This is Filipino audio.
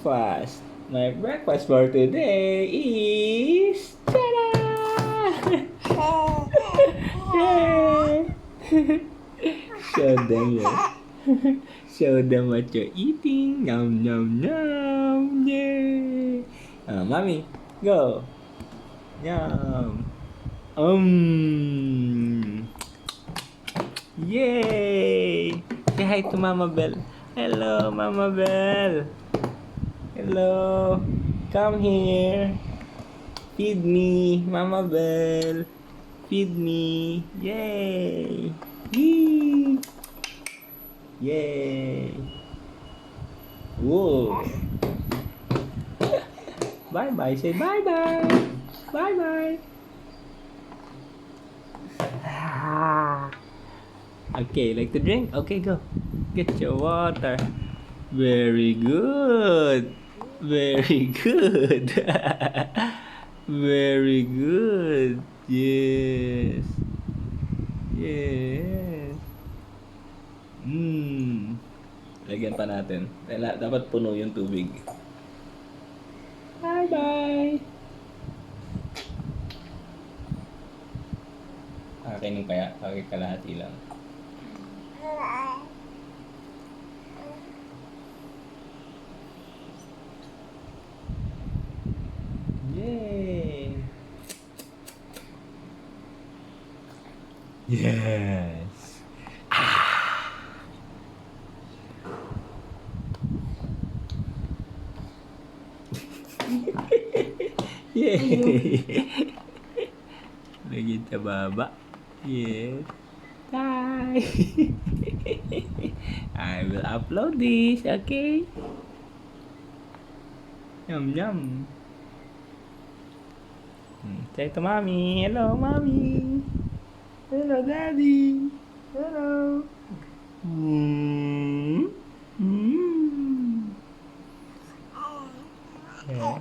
breakfast. My breakfast for today is ta-da! Yay! Show them it. Show them what you're eating. Nom nom nom. Yay! Mommy, go. Yum. Yay! Say hi to Mama Bell. Hello, Mama Bell. Hello. Come here. Feed me, Mama Bell. Feed me. Yay! Yee! Yay! Whoa! Bye bye. Say bye bye. Bye bye. Okay, like to drink? Okay, go. Get your water. Very good. Very good. Very good. Yes. Yes. Lagyan pa natin. Dapat puno yung tubig. Bye-bye. Kakainin kaya? Kalahati lang. Yay! Yes! Yay! Lagi sa baba. Yes. Bye! I will upload this, okay? Yum yum. Say to mommy. Hello, mommy. Hello, daddy. Hello. Yeah.